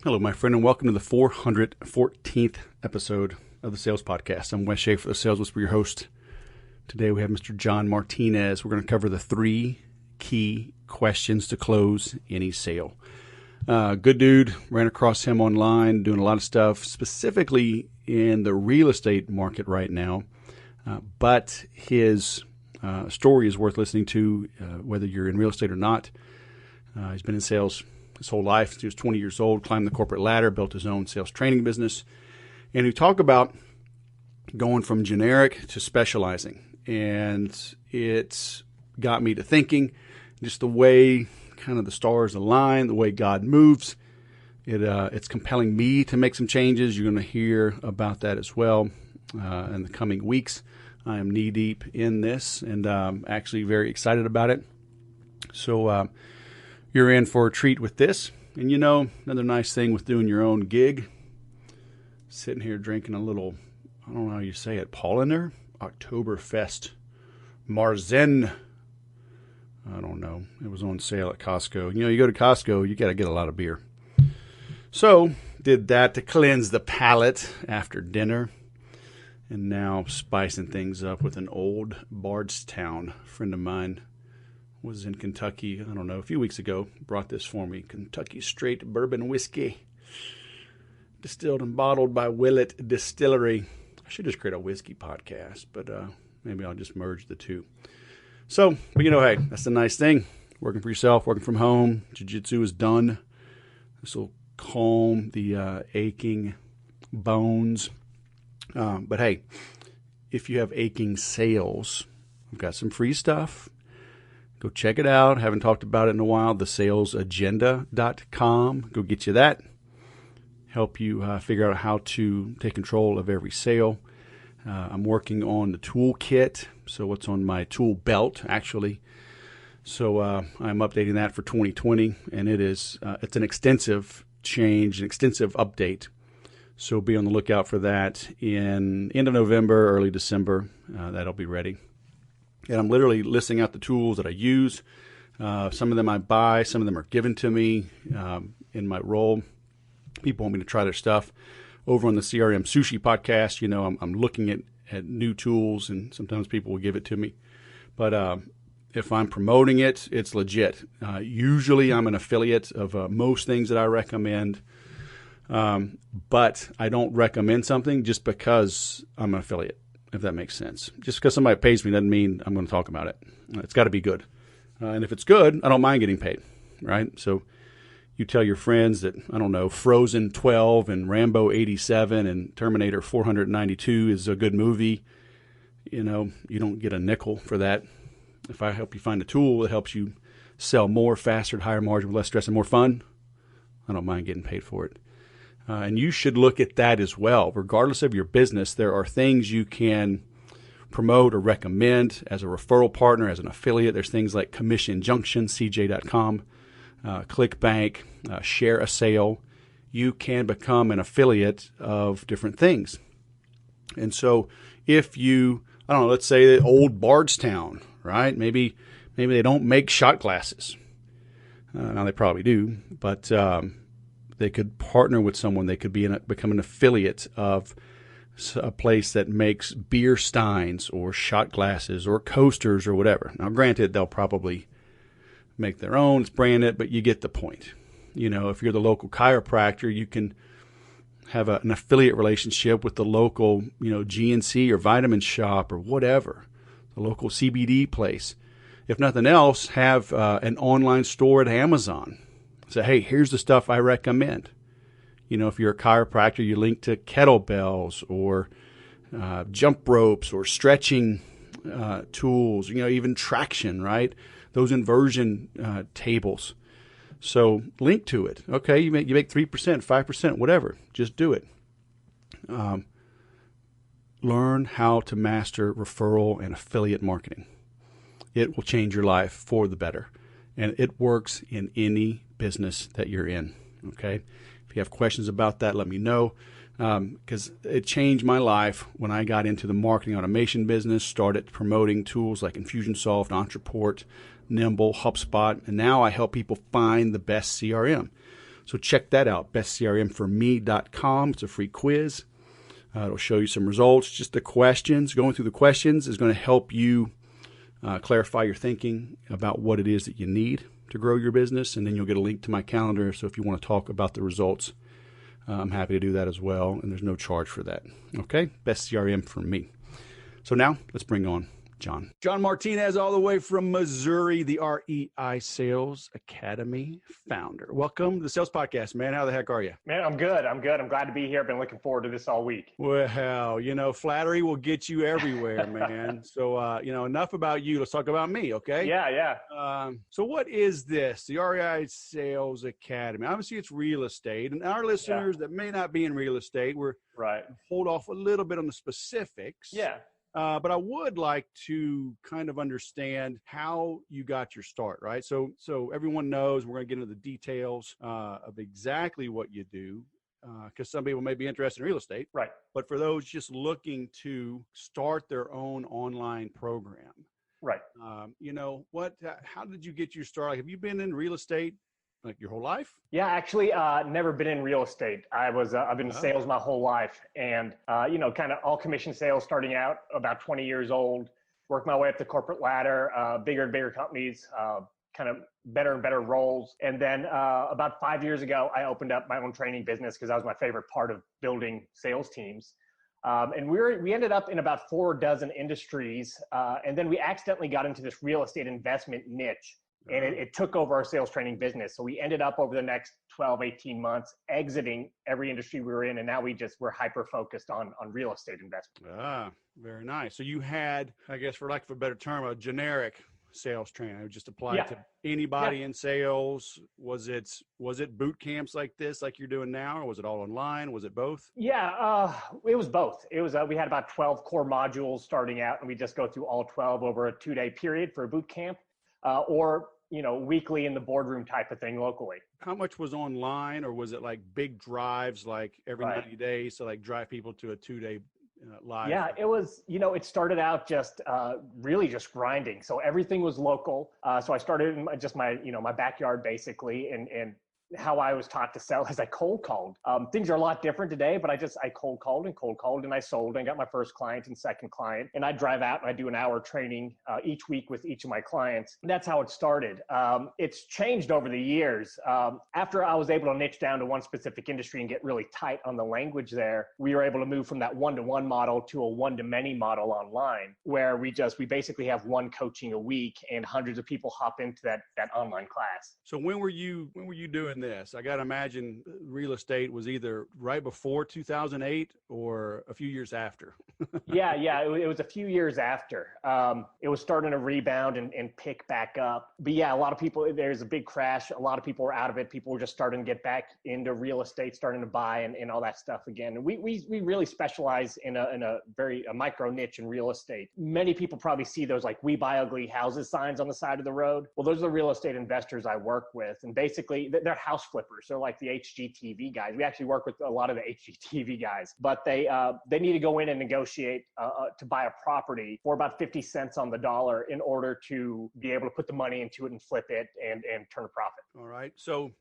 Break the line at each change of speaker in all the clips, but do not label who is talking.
Hello, my friend, and welcome to the 414th episode of the Sales Podcast. I'm Wes Schaefer, the Sales Whisperer, your host. Today we have Mr. John Martinez. We're going to cover the 3 key questions to close any sale. Good dude. Ran across him online, doing a lot of stuff, specifically in the real estate market right now. But his story is worth listening to, whether you're in real estate or not. He's been in sales his whole life since he was 20 years old, climbed the corporate ladder, built his own sales training business. And we talk about going from generic to specializing. And it's got me to thinking, just the way kind of the stars align, the way God moves. It's compelling me to make some changes. You're going to hear about that as well in the coming weeks. I am knee-deep in this and actually very excited about it. So you're in for a treat with this. And you know, another nice thing with doing your own gig, sitting here drinking a little, I don't know how you say it, Paulaner? Oktoberfest Marzen. I don't know. It was on sale at Costco. You know, you go to Costco, you got to get a lot of beer. So, did that to cleanse the palate after dinner. And now spicing things up with an old Bardstown friend of mine. Was in Kentucky, I don't know, a few weeks ago, brought this for me. Kentucky Straight Bourbon Whiskey, distilled and bottled by Willett Distillery. I should just create a whiskey podcast, but maybe I'll just merge the two. So, but you know, hey, that's the nice thing. Working for yourself, working from home. Jiu-jitsu is done. This will calm the aching bones. But hey, if you have aching sales, I've got some free stuff. Go check it out. Haven't talked about it in a while. thesalesagenda.com. Go get you that. Help you figure out how to take control of every sale. I'm working on the toolkit. So what's on my tool belt, actually. So I'm updating that for 2020. And it's an extensive change, an extensive update. So be on the lookout for that in end of November, early December. That'll be ready. And I'm literally listing out the tools that I use. Some of them I buy. Some of them are given to me in my role. People want me to try their stuff. Over on the CRM Sushi podcast, you know, I'm looking at new tools, and sometimes people will give it to me. But if I'm promoting it, it's legit. Usually I'm an affiliate of most things that I recommend. But I don't recommend something just because I'm an affiliate. If that makes sense. Just because somebody pays me doesn't mean I'm going to talk about it. It's got to be good. And if it's good, I don't mind getting paid, right? So you tell your friends that, I don't know, Frozen 12 and Rambo 87 and Terminator 492 is a good movie. You know, you don't get a nickel for that. If I help you find a tool that helps you sell more, faster, at higher margin, with less stress and more fun, I don't mind getting paid for it. And you should look at that as well. Regardless of your business, there are things you can promote or recommend as a referral partner, as an affiliate. There's things like Commission Junction, CJ.com, ClickBank, Share a Sale. You can become an affiliate of different things. And so if you, I don't know, let's say old Bardstown, right? Maybe they don't make shot glasses. Now they probably do, but they could partner with someone. They could become an affiliate of a place that makes beer steins or shot glasses or coasters or whatever. Now, granted, they'll probably make their own, it's branded, but you get the point. You know, if you're the local chiropractor, you can have an affiliate relationship with the local, you know, GNC or vitamin shop or whatever, the local CBD place. If nothing else, have an online store at Amazon. Say, hey, here's the stuff I recommend. You know, if you're a chiropractor, you link to kettlebells or jump ropes or stretching tools, you know, even traction, right? Those inversion tables. So link to it. Okay, you make 3%, 5%, whatever. Just do it. Learn how to master referral and affiliate marketing. It will change your life for the better. And it works in any business that you're in. Okay. If you have questions about that, let me know. Because it changed my life when I got into the marketing automation business, started promoting tools like Infusionsoft, Entreport, Nimble, HubSpot, and now I help people find the best CRM. So check that out, bestcrmforme.com. It's a free quiz. It'll show you some results. Just the questions, going through the questions is going to help you clarify your thinking about what it is that you need to grow your business. And then you'll get a link to my calendar. So if you want to talk about the results, I'm happy to do that as well. And there's no charge for that. Okay. Best CRM for me. So now let's bring on John. John Martinez, all the way from Missouri, the REI Sales Academy founder. Welcome to the Sales Podcast, man. How the heck are you?
Man, I'm good. I'm glad to be here. I've been looking forward to this all week.
Well, flattery will get you everywhere, man. So, enough about you. Let's talk about me, okay?
Yeah.
So what is this? The REI Sales Academy. Obviously, it's real estate. And our listeners that may not be in real estate, we're hold off a little bit on the specifics.
Yeah.
But I would like to kind of understand how you got your start, right? So everyone knows we're going to get into the details of exactly what you do, because some people may be interested in real estate.
Right.
But for those just looking to start their own online program,
right.
How did you get your start? Like, have you been in real estate like your whole life?
Yeah, actually, never been in real estate. I've been in sales my whole life, and kind of all commission sales starting out about 20 years old, worked my way up the corporate ladder, bigger and bigger companies, kind of better and better roles. And then about 5 years ago, I opened up my own training business because that was my favorite part of building sales teams. And we ended up in about 4 dozen industries, and then we accidentally got into this real estate investment niche. And it took over our sales training business. So we ended up over the next 12, 18 months exiting every industry we were in. And now we're hyper-focused on real estate investment.
Ah, very nice. So you had, I guess, for lack of a better term, a generic sales training. It would just apply to anybody in sales. Was it boot camps like this, like you're doing now? Or was it all online? Was it both?
Yeah, it was both. It was, we had about 12 core modules starting out, and we just go through all 12 over a 2-day period for a boot camp. Or weekly in the boardroom type of thing locally.
How much was online, or was it like big drives, like every 90 days? So like drive people to a 2-day live?
Yeah, it was, it started out just really just grinding. So everything was local. So I started in my backyard basically, and how I was taught to sell is I cold called. Things are a lot different today, but I cold called and I sold and got my first client and second client. And I drive out and I do an hour training each week with each of my clients. And that's how it started. It's changed over the years. After I was able to niche down to one specific industry and get really tight on the language there, we were able to move from that one-to-one model to a one-to-many model online, where we basically have one coaching a week and hundreds of people hop into that online class.
So when were you doing this? I got to imagine real estate was either right before 2008 or a few years after.
Yeah. It was a few years after. It was starting to rebound and pick back up. But yeah, a lot of people, there's a big crash. A lot of people were out of it. People were just starting to get back into real estate, starting to buy and all that stuff again. And we really specialize in a micro niche in real estate. Many people probably see those like "We Buy Ugly Houses" signs on the side of the road. Well, those are the real estate investors I work with. And basically they're house flippers. They're like the HGTV guys. We actually work with a lot of the HGTV guys, but they need to go in and negotiate to buy a property for about 50 cents on the dollar in order to be able to put the money into it and flip it and turn a profit.
All right. So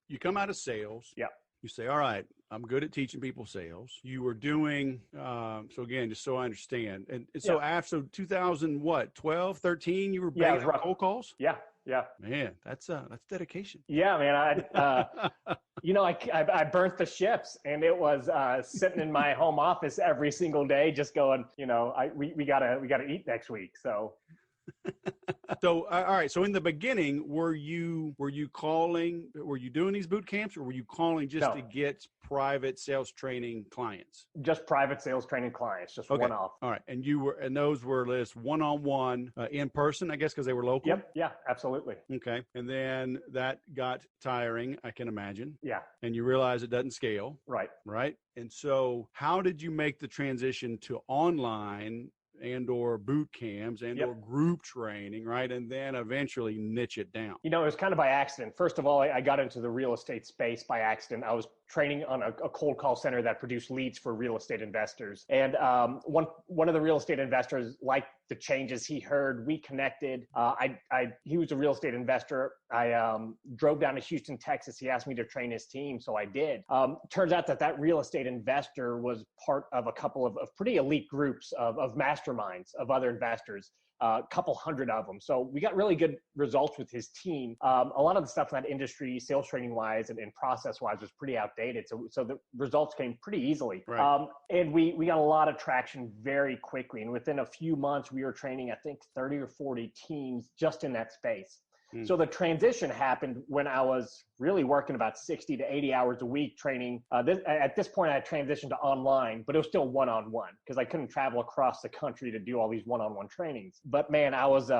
you come out of sales.
Yeah.
You say, all right, I'm good at teaching people sales. You were doing, so again, just so I understand. And so after 2012, 13, you were banging out cold calls?
Yeah.
Man, that's dedication.
Yeah, man. I burnt the ships, and it was sitting in my home office every single day, just going, we gotta eat next week. So.
So, all right. So in the beginning, were you doing these boot camps, or were you calling just to get private sales training clients?
Just private sales training clients, just one off.
All right. And those were just one-on-one in person, I guess, because they were local?
Yep. Yeah, absolutely.
Okay. And then that got tiring, I can imagine.
Yeah.
And you realize it doesn't scale.
Right.
And so how did you make the transition to online and or boot camps and or group training, right? And then eventually niche it down.
It was kind of by accident. First of all, I got into the real estate space by accident. I was training on a cold call center that produced leads for real estate investors. And one of the real estate investors liked the changes he heard. We connected. He was a real estate investor. I drove down to Houston, Texas. He asked me to train his team, so I did. Turns out that real estate investor was part of a couple of pretty elite groups of masterminds of other investors. A couple hundred of them. So we got really good results with his team. A lot of the stuff in that industry, sales training wise and process wise, was pretty outdated. So the results came pretty easily.
Right.
And we got a lot of traction very quickly. And within a few months, we were training, I think, 30 or 40 teams just in that space. So the transition happened when I was really working about 60 to 80 hours a week training. At this point, I had transitioned to online, but it was still one-on-one because I couldn't travel across the country to do all these one-on-one trainings. But man, I was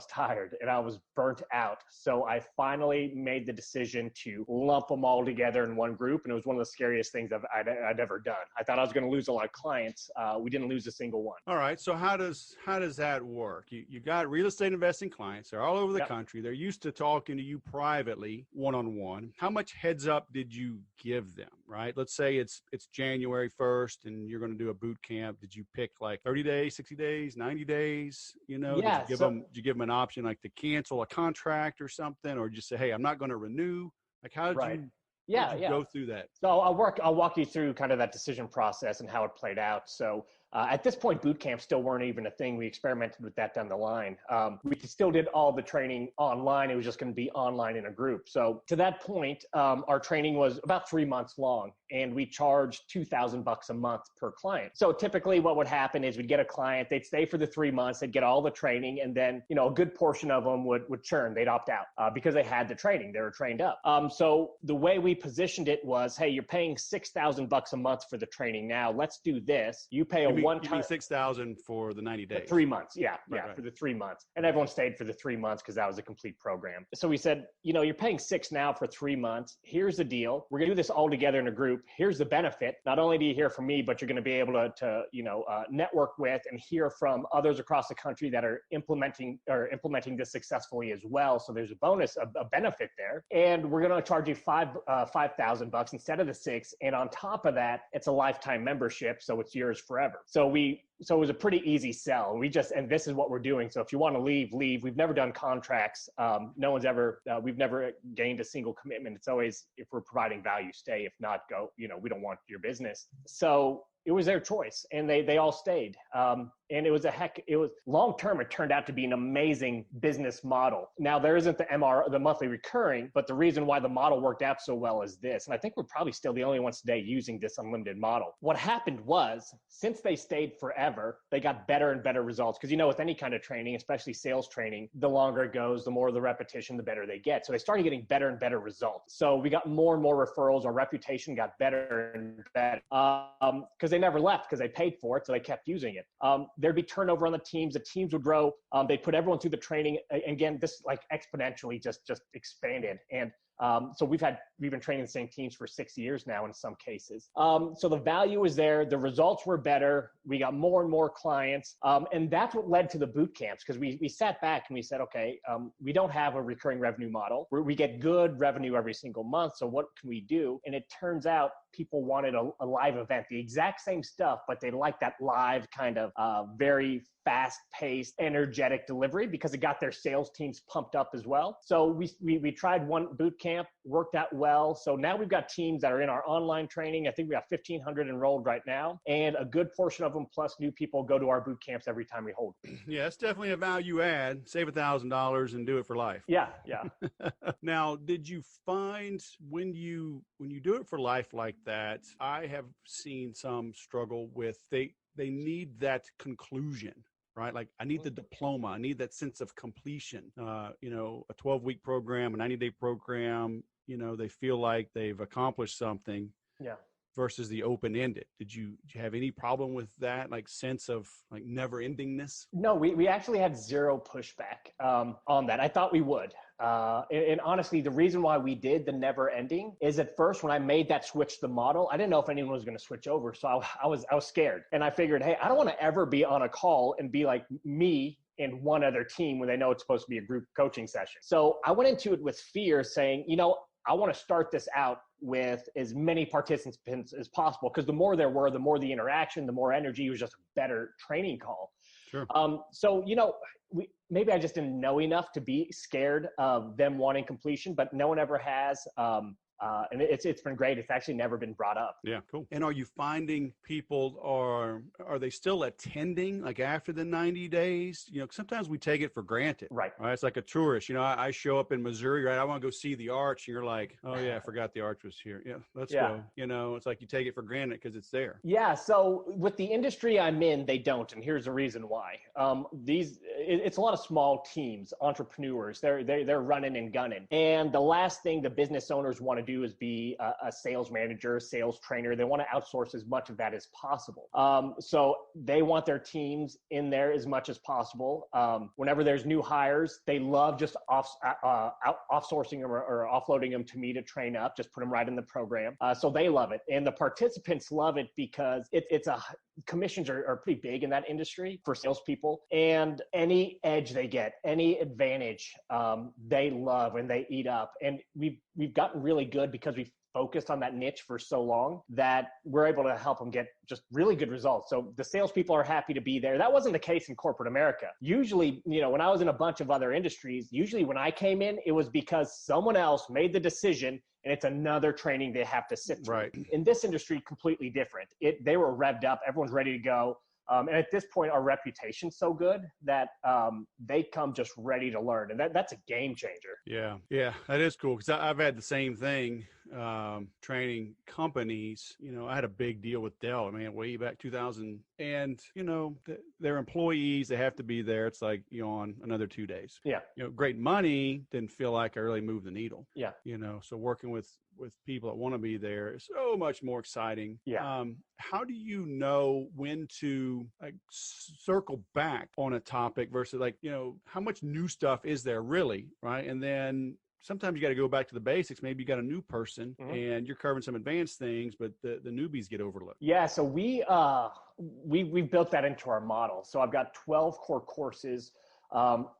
tired and I was burnt out. So I finally made the decision to lump them all together in one group, and it was one of the scariest things I'd ever done. I thought I was going to lose a lot of clients. We didn't lose a single one.
All right. So how does that work? You got real estate investing clients. They're all over the country. They're used to talking to you privately, one-on-one. How much heads up did you give them, right? Let's say it's January 1st and you're going to do a boot camp. Did you pick like 30 days, 60 days, 90 days?
Yeah,
did you give them an option like to cancel a contract or something, or just say, hey, I'm not going to renew? Like how did you go through that?
So I'll walk you through kind of that decision process and how it played out. So at this point, boot camps still weren't even a thing. We experimented with that down the line. We still did all the training online. It was just going to be online in a group. So to that point, our training was about 3 months long, and we charged $2,000 a month per client. So typically what would happen is we'd get a client, they'd stay for the 3 months, they'd get all the training, and then, a good portion of them would churn. They'd opt out because they had the training. They were trained up. So the way we positioned it was, hey, you're paying $6,000 a month for the training. Now let's do this. You pay
you mean $6,000 for the 90 days?
3 months. Yeah.
Right.
For the 3 months. And everyone stayed for the 3 months because that was a complete program. So we said, you're paying $6,000 now for 3 months. Here's the deal. We're going to do this all together in a group. Here's the benefit. Not only do you hear from me, but you're going to be able to network with and hear from others across the country that are implementing this successfully as well. So there's a bonus, a benefit there. And we're going to charge you $5,000 instead of the $6,000. And on top of that, it's a lifetime membership. So it's yours forever. So it was a pretty easy sell. And this is what we're doing. So if you want to leave. We've never done contracts. We've never gained a single commitment. It's always, if we're providing value, stay. If not, go. We don't want your business. So it was their choice, and they all stayed. And it was long-term, it turned out to be an amazing business model. Now there isn't the monthly recurring, but the reason why the model worked out so well is this. And I think we're probably still the only ones today using this unlimited model. What happened was, since they stayed forever, they got better and better results. Because with any kind of training, especially sales training, the longer it goes, the more the repetition, the better they get. So they started getting better and better results. So we got more and more referrals. Our reputation got better and better because they never left because they paid for it. So they kept using it. There'd be turnover on the teams would grow. They'd put everyone through the training. Again, this like exponentially just expanded. And so we've been training the same teams for 6 years now in some cases. So the value was there. The results were better. We got more and more clients. And that's what led to the boot camps, because we sat back and we said, okay, we don't have a recurring revenue model. We get good revenue every single month. So what can we do? And it turns out people wanted a live event, the exact same stuff, but they liked that live kind of very fast-paced, energetic delivery because it got their sales teams pumped up as well. So we tried one boot camp, worked out well. So now we've got teams that are in our online training. I think we got 1,500 enrolled right now, and a good portion of them plus new people go to our boot camps every time we hold.
Yeah, it's definitely a value add. Save $1,000 and do it for life.
Yeah.
Now, did you find when you do it for life like that, I have seen some struggle with they need that conclusion, right? Like I need the diploma. I need that sense of completion. A 12-week program, a 90-day program, they feel like they've accomplished something. Yeah. Versus the open-ended. Did you have any problem with that, like sense of like never-endingness?
No, we actually had zero pushback on that. I thought we would. And honestly, the reason why we did the never ending is at first when I made that switch to the model, I didn't know if anyone was going to switch over. So I was scared, and I figured, hey, I don't want to ever be on a call and be like me and one other team when they know it's supposed to be a group coaching session. So I went into it with fear saying, I want to start this out with as many participants as possible, because the more there were, the more the interaction, the more energy. It was just a better training call.
Sure.
So, maybe I just didn't know enough to be scared of them wanting completion, but no one ever has. And it's been great. It's actually never been brought up.
Yeah, cool. And are you finding people are they still attending like after the 90 days? Sometimes we take it for granted.
Right.
It's like a tourist. I show up in Missouri, right? I want to go see the arch. And you're like, oh yeah, I forgot the arch was here. Yeah, let's go. It's like you take it for granted because it's there.
Yeah. So with the industry I'm in, they don't. And here's the reason why. It's a lot of small teams, entrepreneurs. They're running and gunning. And the last thing the business owners want to do is be a sales manager, sales trainer. They want to outsource as much of that as possible. So they want their teams in there as much as possible. Whenever there's new hires, they love just offsourcing them or offloading them to me to train up, just put them right in the program. So they love it. And the participants love it because commissions are pretty big in that industry for salespeople, and any edge they get, any advantage, they love and they eat up. And we've gotten really good because we've focused on that niche for so long that we're able to help them get just really good results. So the salespeople are happy to be there. That wasn't the case in corporate America. Usually, when I was in a bunch of other industries, usually when I came in, it was because someone else made the decision and it's another training they have to sit through.
Right.
In this industry, completely different. They were revved up. Everyone's ready to go. And at this point, our reputation's so good that they come just ready to learn. And that's a game changer.
Yeah, that is cool because I've had the same thing training companies. I had a big deal with Dell, way back 2000. And, their employees, they have to be there. It's like, on another 2 days.
Yeah.
Great money, didn't feel like I really moved the needle.
Yeah.
So working with people that want to be there is so much more exciting.
Yeah.
How do you know when to circle back on a topic versus how much new stuff is there really, right? And then sometimes you got to go back to the basics. Maybe you got a new person and you're covering some advanced things, but the newbies get overlooked.
Yeah. So we've built that into our model. So I've got 12 core courses.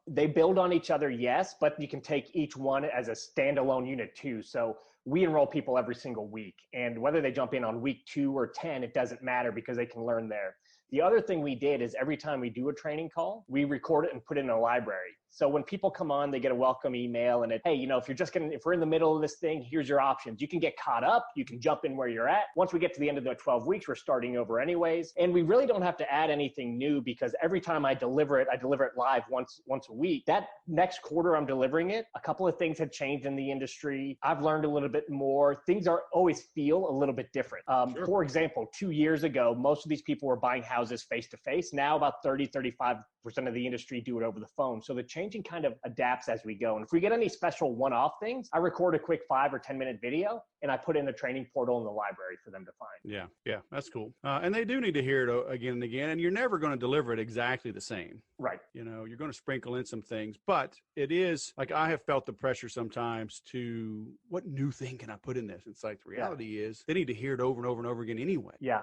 They build on each other, yes, but you can take each one as a standalone unit too. So we enroll people every single week, and whether they jump in on week 2 or 10, it doesn't matter because they can learn there. The other thing we did is every time we do a training call, we record it and put it in a library. So when people come on, they get a welcome email and hey, if we're in the middle of this thing, here's your options. You can get caught up. You can jump in where you're at. Once we get to the end of the 12 weeks, we're starting over anyways. And we really don't have to add anything new because every time I deliver it live once a week. That next quarter I'm delivering it, a couple of things have changed in the industry. I've learned a little bit more. Things always feel a little bit different.
Sure.
For example, 2 years ago, most of these people were buying houses face-to-face. Now about 35% of the industry do it over the phone. So the changing kind of adapts as we go. And if we get any special one-off things, I record a quick 5 or 10 minute video and I put in the training portal in the library for them to find.
Yeah, that's cool. And they do need to hear it again and again, and you're never going to deliver it exactly the same.
Right.
You're going to sprinkle in some things, but it is like I have felt the pressure sometimes to what new thing can I put in this? It's like the reality is they need to hear it over and over and over again anyway.
Yeah.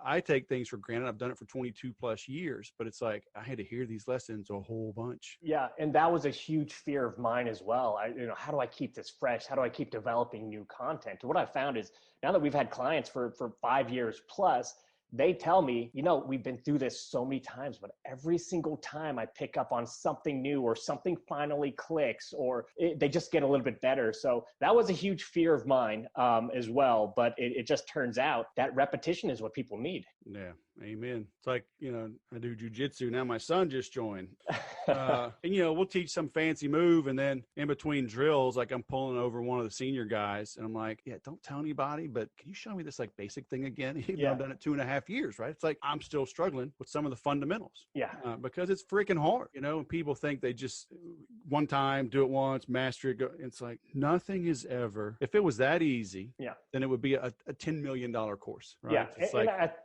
I take things for granted. I've done it for 22 plus years, but it's like I had to hear these lessons a whole bunch.
Yeah. And that was a huge fear of mine as well. How do I keep this fresh? How do I keep developing new content? What I found is now that we've had clients for 5 years plus, they tell me, we've been through this so many times, but every single time I pick up on something new or something finally clicks or they just get a little bit better. So that was a huge fear of mine as well. But it just turns out that repetition is what people need.
Yeah. Amen. It's like, I do jujitsu. Now my son just joined. And, we'll teach some fancy move. And then in between drills, like I'm pulling over one of the senior guys and I'm like, yeah, don't tell anybody, but can you show me this like basic thing again? I've done it 2.5 years, right? It's like, I'm still struggling with some of the fundamentals.
Yeah.
Because it's freaking hard, and people think they just one time do it once, master it. It's like nothing is ever, if it was that easy, then it would be a $10 million course, right?
Yeah.
It's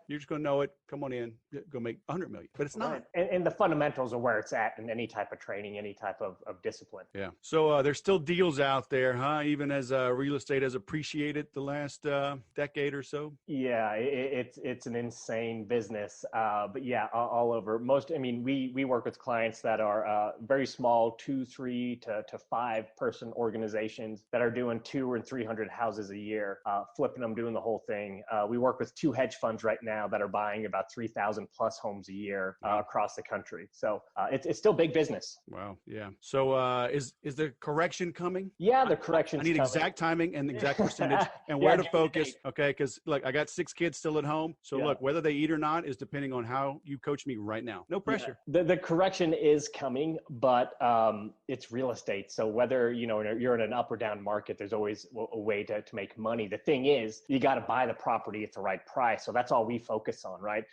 you're just going to know it come on in, go make 100 million. But it's
Right.
not.
And the fundamentals are where it's at in any type of training, any type of discipline.
Yeah. So there's still deals out there, huh? Even as real estate has appreciated the last decade or so.
Yeah, it's an insane business, but yeah, all over. I mean, we work with clients that are very small, 2, 3 to 5 person organizations that are doing 200 and 300 houses a year, flipping them, doing the whole thing. We work with 2 hedge funds right now that are buying about 3,000 plus homes a year across the country. So it's still big business.
Wow. Yeah. So is the correction coming?
Yeah, the correction's
I need
coming.
exact timing and exact percentage and where to focus. Okay. Because look, I got 6 kids still at home. So look, whether they eat or not is depending on how you coach me right now. No pressure.
Yeah. The correction is coming, but it's real estate. So whether, you're in an up or down market, there's always a way to make money. The thing is, you got to buy the property at the right price. So that's all we focus on, right?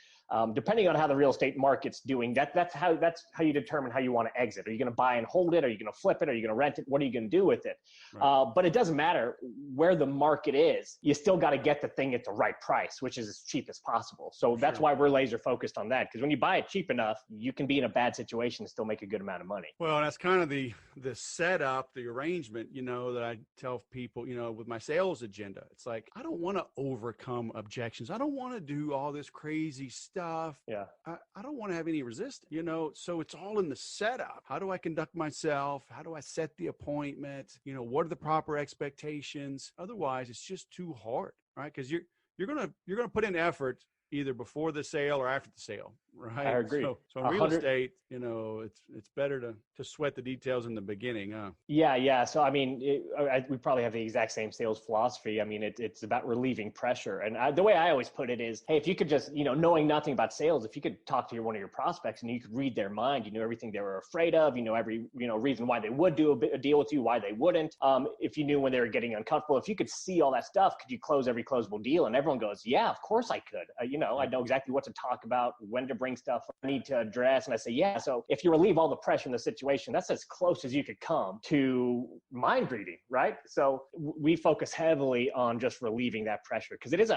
Depending on how the real estate market's doing, that's how you determine how you want to exit. Are you going to buy and hold it? Are you going to flip it? Are you going to rent it? What are you going to do with it? Right. But it doesn't matter where the market is. You still got to get the thing at the right price, which is as cheap as possible. So that's why we're laser focused on that. Because when you buy it cheap enough, you can be in a bad situation and still make a good amount of money.
Well, that's kind of the setup, the arrangement, that I tell people, with my sales agenda. It's like, I don't want to overcome objections. I don't want to do all this crazy stuff.
Yeah.
I don't want to have any resistance, so it's all in the setup. How do I conduct myself? How do I set the appointment? What are the proper expectations? Otherwise, it's just too hard, right? Because you're gonna put in effort either before the sale or after the sale, right?
I agree.
So in real estate, it's better to sweat the details in the beginning.
Yeah. So, I mean, we probably have the exact same sales philosophy. I mean, it's about relieving pressure. And the way I always put it is, hey, if you could just, knowing nothing about sales, if you could talk to one of your prospects and you could read their mind, everything they were afraid of, every, reason why they would do a deal with you, why they wouldn't. If you knew when they were getting uncomfortable, if you could see all that stuff, could you close every closable deal? And everyone goes, yeah, of course I could. I know exactly what to talk about, when to bring stuff I need to address. And I say, yeah. So if you relieve all the pressure in the situation, that's as close as you could come to mind reading, right? So we focus heavily on just relieving that pressure. Cause it is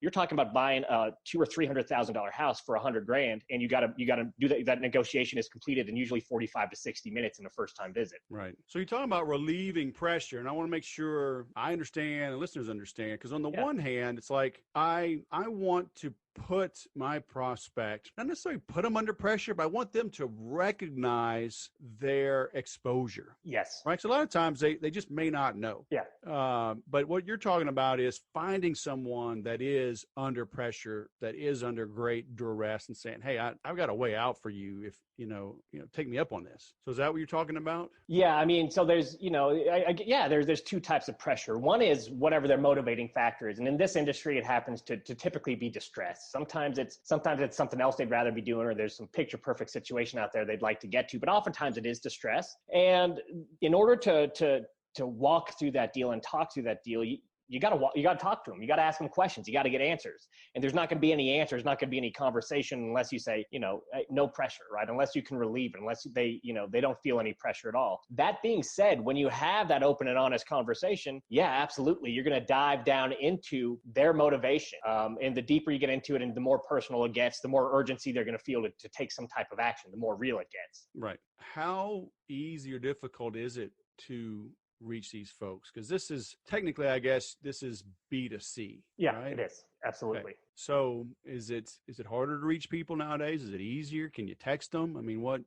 you're talking about buying a $200,000 or $300,000 house for $100,000. And you gotta do that. That negotiation is completed in usually 45 to 60 minutes in a first time visit.
Right. So you're talking about relieving pressure. And I want to make sure I understand and listeners understand. Cause on the one hand, it's like, I want to put my prospect, not necessarily put them under pressure, but I want them to recognize their exposure.
Yes.
Right. So a lot of times they just may not know.
Yeah.
But what you're talking about is finding someone that is under pressure, that is under great duress and saying, hey, I've got a way out for you if, take me up on this. So is that what you're talking about?
Yeah. I mean, so there's, there's 2 types of pressure. One is whatever their motivating factor is. And in this industry, it happens to typically be distress. Sometimes it's something else they'd rather be doing, or there's some picture perfect situation out there they'd like to get to, but oftentimes it is distress. And in order to walk through that deal and talk through that deal, you got to talk to them. You got to ask them questions. You got to get answers. And there's not going to be any answers, not going to be any conversation unless you say, no pressure, right? Unless you can relieve it, unless they don't feel any pressure at all. That being said, when you have that open and honest conversation, yeah, absolutely. You're going to dive down into their motivation. And the deeper you get into it and the more personal it gets, the more urgency they're going to feel to take some type of action, the more real it gets.
Right. How easy or difficult is it to reach these folks? Because this is technically, I guess, this is B2C.
Yeah,
right?
It is. Absolutely.
Okay. So is it harder to reach people nowadays? Is it easier? Can you text them? I mean,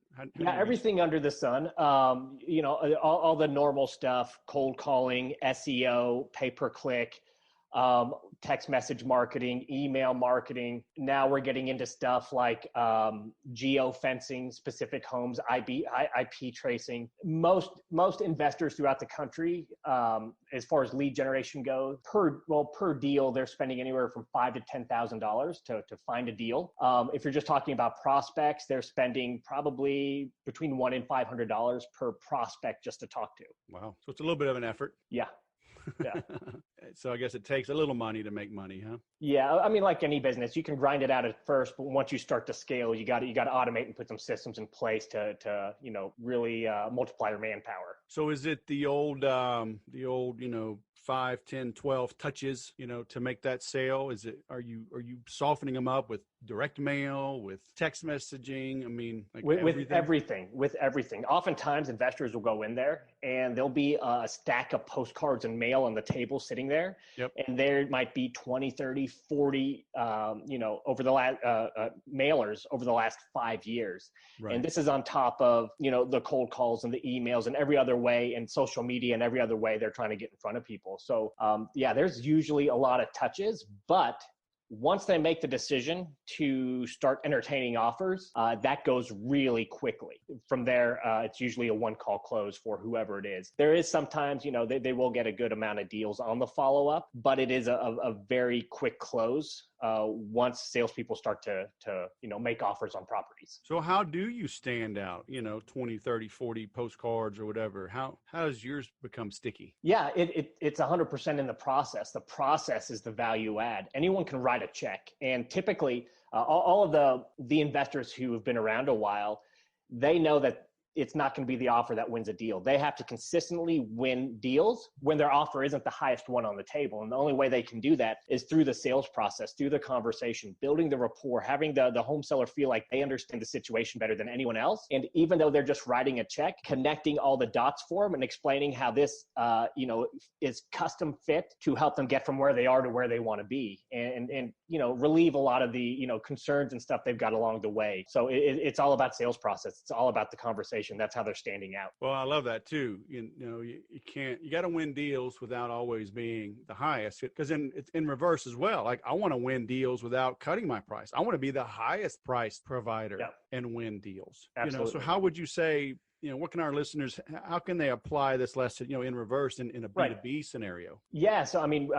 everything under the sun, all the normal stuff, cold calling, SEO, pay-per-click, text message marketing, email marketing. Now we're getting into stuff like geo-fencing specific homes, IP tracing. Most investors throughout the country, as far as lead generation goes, per deal, they're spending anywhere from $5,000 to $10,000 to find a deal. If you're just talking about prospects, they're spending probably between $100 and $500 per prospect just to talk to.
Wow. So it's a little bit of an effort.
Yeah. Yeah.
So I guess it takes a little money to make money, huh?
Yeah. I mean, like any business, you can grind it out at first, but once you start to scale, you got to automate and put some systems in place to really multiply your manpower.
So is it the old 5, 10, 12 touches, to make that sale? Are you softening them up with direct mail, with text messaging? I mean, like
with everything. Oftentimes investors will go in there and there'll be a stack of postcards and mail on the table sitting there.
Yep.
And there might be 20, 30, 40, over the last mailers over the last 5 years.
Right.
And this is on top of, the cold calls and the emails and every other way, and social media and every other way they're trying to get in front of people. So there's usually a lot of touches, but once they make the decision to start entertaining offers, that goes really quickly. From there, it's usually a one-call close for whoever it is. There is sometimes, they will get a good amount of deals on the follow-up, but it is a very quick close once salespeople start to make offers on properties.
So how do you stand out, 20, 30, 40 postcards or whatever? How does yours become sticky?
Yeah, it's 100% in the process. The process is the value add. Anyone can write a check. And typically all of the investors who have been around a while, they know that it's not going to be the offer that wins a deal. They have to consistently win deals when their offer isn't the highest one on the table. And the only way they can do that is through the sales process, through the conversation, building the rapport, having the home seller feel like they understand the situation better than anyone else. And even though they're just writing a check, connecting all the dots for them and explaining how this, is custom fit to help them get from where they are to where they want to be, and relieve a lot of the, concerns and stuff they've got along the way. So it's all about sales process. It's all about the conversation. That's how they're standing out.
Well, I love that too. You got to win deals without always being the highest, because it's in reverse as well. Like, I want to win deals without cutting my price. I want to be the highest priced provider and win deals.
Absolutely.
So how would you say, what can our listeners, how can they apply this lesson, in reverse in a B2B scenario?
Yeah. So, I mean,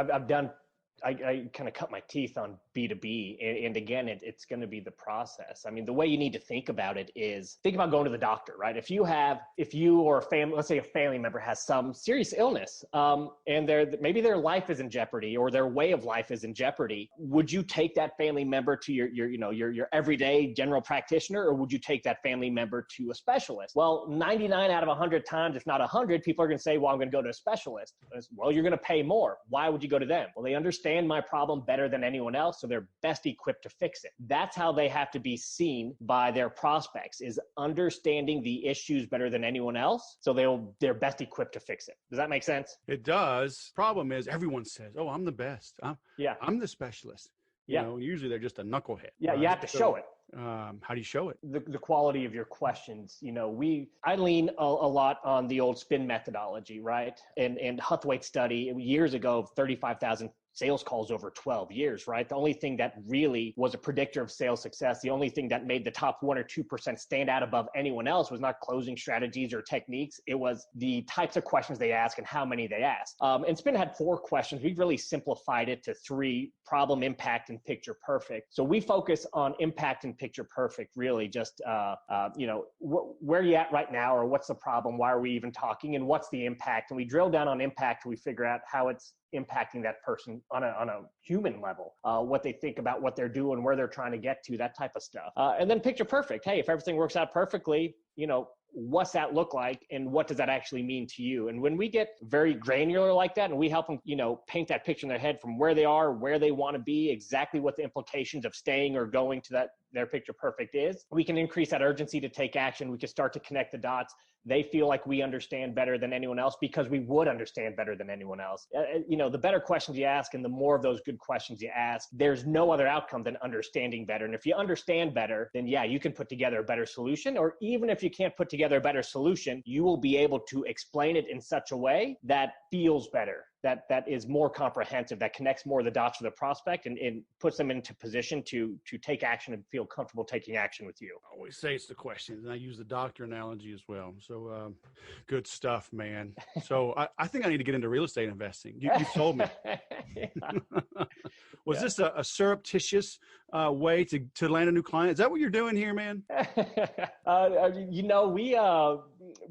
I kind of cut my teeth on B2B. And again, it's going to be the process. I mean, the way you need to think about it is think about going to the doctor, right? If you or a family, let's say a family member has some serious illness, and maybe their life is in jeopardy or their way of life is in jeopardy, would you take that family member to your everyday general practitioner, or would you take that family member to a specialist? Well, 99 out of 100 times, if not 100, people are going to say, well, I'm going to go to a specialist. Well, you're going to pay more. Why would you go to them? Well, they understand my problem better than anyone else, so they're best equipped to fix it. That's how they have to be seen by their prospects, is understanding the issues better than anyone else, so they're best equipped to fix it. Does that make sense?
It does. Problem is, everyone says, "Oh, I'm the best. I'm the specialist." Usually they're just a knucklehead.
Yeah, right? You have to show it.
How do you show it?
The quality of your questions. I lean a lot on the old spin methodology, right? And Huthwaite study years ago, 35,000 sales calls over 12 years, right? The only thing that really was a predictor of sales success, the only thing that made the top 1 or 2% stand out above anyone else was not closing strategies or techniques. It was the types of questions they ask and how many they asked. And Spin had 4 questions. We've really simplified it to 3: problem, impact, and picture perfect. So we focus on impact and picture perfect, really just, where are you at right now, or what's the problem? Why are we even talking? And what's the impact? And we drill down on impact and we figure out how it's impacting that person on a human level, what they think about what they're doing, where they're trying to get to, that type of stuff. And then picture perfect. Hey, if everything works out perfectly, what's that look like, and what does that actually mean to you? And when we get very granular like that, and we help them, paint that picture in their head from where they are, where they want to be, exactly what the implications of staying or going to their picture perfect is, we can increase that urgency to take action. We can start to connect the dots. They feel like we understand better than anyone else because we would understand better than anyone else. The better questions you ask and the more of those good questions you ask, there's no other outcome than understanding better. And if you understand better, then you can put together a better solution. Or even if you can't put together a better solution, you will be able to explain it in such a way that feels better, that is more comprehensive, that connects more of the dots for the prospect and puts them into position to take action and feel comfortable taking action with you.
I always say it's the questions, and I use the doctor analogy as well. So good stuff, man. So I think I need to get into real estate investing. You told me. Was this a surreptitious way to land a new client? Is that what you're doing here, man?
We're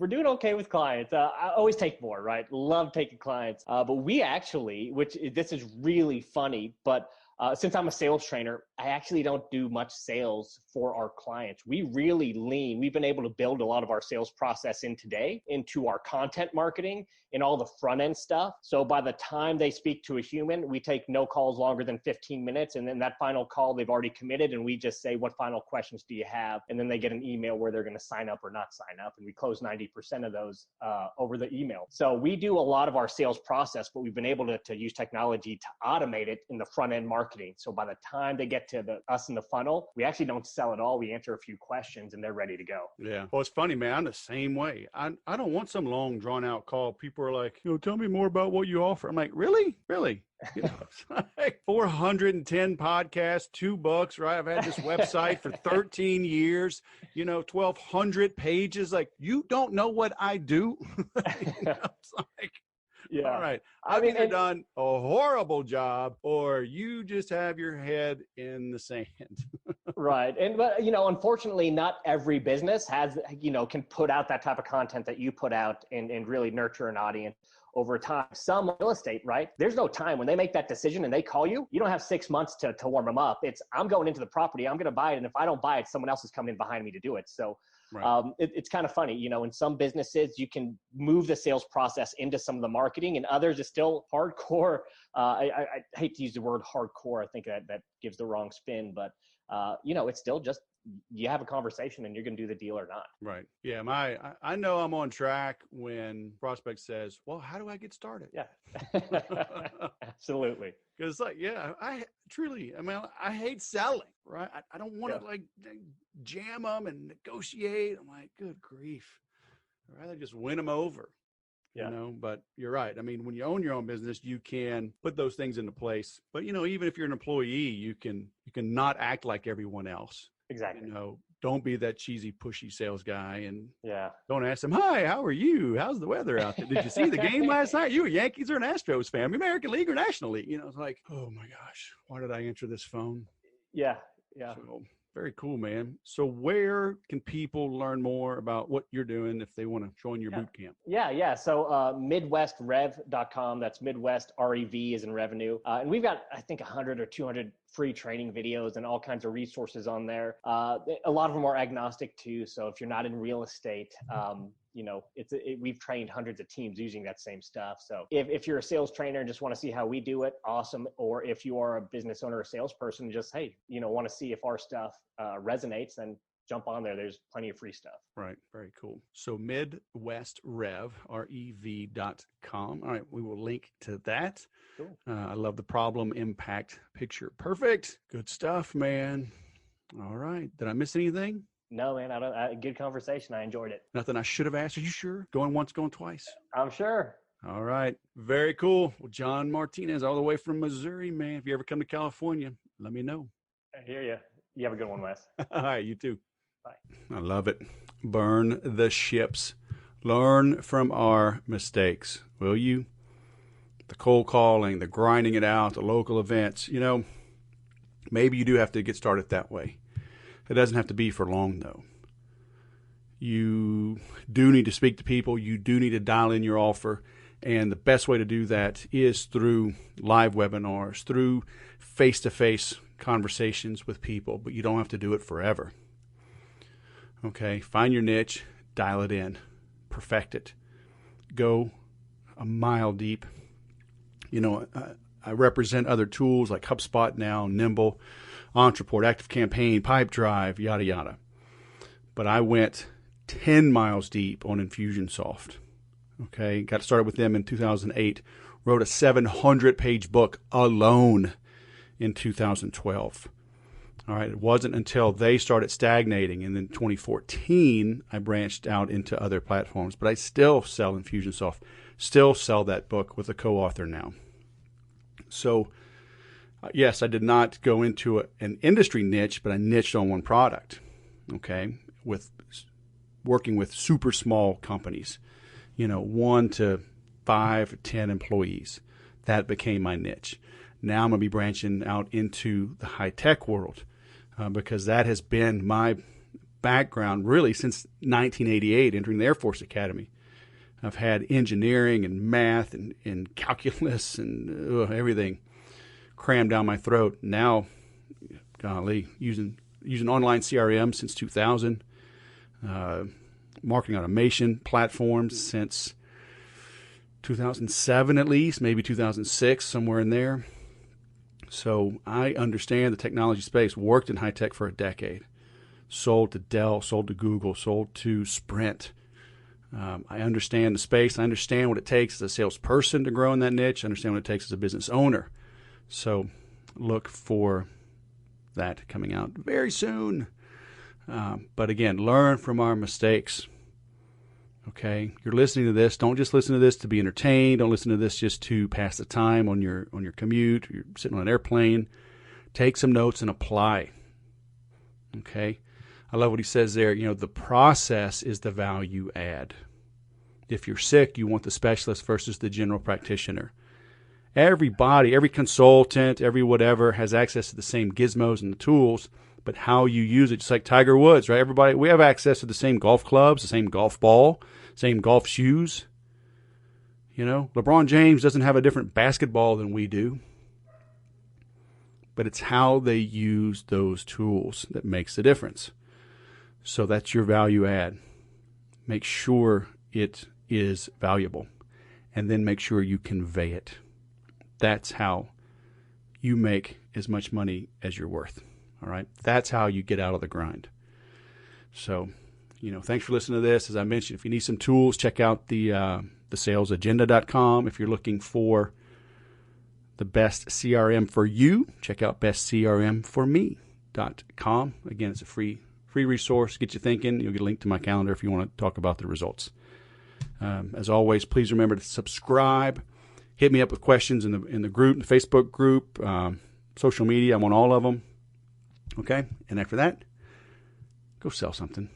doing okay with clients. I always take more, right? Love taking clients. But we actually, this is really funny, but since I'm a sales trainer, I actually don't do much sales for our clients. We really we've been able to build a lot of our sales process into our content marketing in all the front end stuff. So by the time they speak to a human, we take no calls longer than 15 minutes. And then that final call, they've already committed. And we just say, what final questions do you have? And then they get an email where they're going to sign up or not sign up. And we close 90% of those over the email. So we do a lot of our sales process, but we've been able to use technology to automate it in the front end marketing. So by the time they get to us in the funnel, we actually don't sell at all. We answer a few questions and they're ready to go.
Yeah. Well, it's funny, man. I'm the same way. I don't want some long drawn out call. People are like, tell me more about what you offer. I'm like, really? It's like 410 podcasts, 2 books, right? I've had this website for 13 years, 1,200 pages. Like, you don't know what I do? It's like, yeah. All right. I've either done a horrible job or you just have your head in the sand.
Right. But unfortunately, not every business has, can put out that type of content that you put out and really nurture an audience over time. Some real estate, right? There's no time when they make that decision and they call you. You don't have 6 months to warm them up. It's, I'm going into the property, I'm going to buy it. And if I don't buy it, someone else is coming in behind me to do it. So right. It's kind of funny, in some businesses, you can move the sales process into some of the marketing, and others is still hardcore. I hate to use the word hardcore. I think that gives the wrong spin, but it's still just, you have a conversation and you're going to do the deal or not.
Right. Yeah. I know I'm on track when prospect says, well, how do I get started?
Yeah, absolutely.
Because I hate selling, right? I don't want to jam them and negotiate. I'm like, good grief. I'd rather just win them over. Yeah. But you're right. I mean, when you own your own business, you can put those things into place. But, even if you're an employee, you can not act like everyone else.
Exactly.
Don't be that cheesy, pushy sales guy. And
yeah,
don't ask them, hi, how are you? How's the weather out there? Did you see the game last night? You a Yankees or an Astros fan? American League or National League? It's like, oh my gosh, why did I answer this phone?
Yeah. Yeah.
So, very cool, man. So where can people learn more about what you're doing if they want to join your boot camp?
Yeah. So MidwestRev.com. That's Midwest REV is in revenue. And we've got, I think, 100 or 200 free training videos and all kinds of resources on there. A lot of them are agnostic too. So if you're not in real estate, we've trained hundreds of teams using that same stuff. So if you're a sales trainer and just want to see how we do it, awesome. Or if you are a business owner or salesperson, just, want to see if our stuff resonates, then jump on there. There's plenty of free stuff.
Right. Very cool. So MidwestRev, REV.com. All right. We will link to that. Cool. I love the problem impact picture. Perfect. Good stuff, man. All right. Did I miss anything?
No, man, good conversation. I enjoyed it.
Nothing I should have asked. Are you sure? Going once, going twice?
I'm sure.
All right. Very cool. Well, John Martinez, all the way from Missouri, man. If you ever come to California, let me know.
I hear you. You have a good one, Wes.
All right. You too.
Bye.
I love it. Burn the ships. Learn from our mistakes. Will you? The cold calling, the grinding it out, the local events. Maybe you do have to get started that way. It doesn't have to be for long, though. You do need to speak to people. You do need to dial in your offer. And the best way to do that is through live webinars, through face-to-face conversations with people. But you don't have to do it forever. Okay, find your niche, dial it in, perfect it. Go a mile deep. I represent other tools like HubSpot now, Nimble, Entreport, ActiveCampaign, Pipedrive, yada, yada. But I went 10 miles deep on Infusionsoft. Okay, got started with them in 2008, wrote a 700-page book alone in 2012. All right, it wasn't until they started stagnating, and in 2014, I branched out into other platforms. But I still sell Infusionsoft, still sell that book with a co-author now. So, yes, I did not go into an industry niche, but I niched on one product, okay, with working with super small companies, 1 to 5 or 10 employees. That became my niche. Now I'm going to be branching out into the high-tech world because that has been my background really since 1988, entering the Air Force Academy. I've had engineering and math and calculus and everything crammed down my throat. Now, golly, using online CRM since 2000, marketing automation platforms since 2007 at least, maybe 2006, somewhere in there. So I understand the technology space, worked in high tech for a decade, sold to Dell, sold to Google, sold to Sprint. I understand the space. I understand what it takes as a salesperson to grow in that niche. I understand what it takes as a business owner. So look for that coming out very soon. But again, learn from our mistakes. Okay, you're listening to this. Don't just listen to this to be entertained. Don't listen to this just to pass the time on your commute. You're sitting on an airplane. Take some notes and apply. Okay, I love what he says there. The process is the value add. If you're sick, you want the specialist versus the general practitioner. Everybody, every consultant, every whatever has access to the same gizmos and the tools, but how you use it, just like Tiger Woods, right? Everybody, we have access to the same golf clubs, the same golf ball, same golf shoes. LeBron James doesn't have a different basketball than we do, but it's how they use those tools that makes the difference. So that's your value add. Make sure it is valuable, and then make sure you convey it. That's how you make as much money as you're worth. All right. That's how you get out of the grind. So, thanks for listening to this. As I mentioned, if you need some tools, check out the salesagenda.com. If you're looking for the best CRM for you, check out bestcrmforme.com. Again, it's a free resource. Get you thinking. You'll get a link to my calendar if you want to talk about the results. As always, please remember to subscribe. Hit me up with questions in the group, the Facebook group, social media. I'm on all of them. Okay? And after that, go sell something.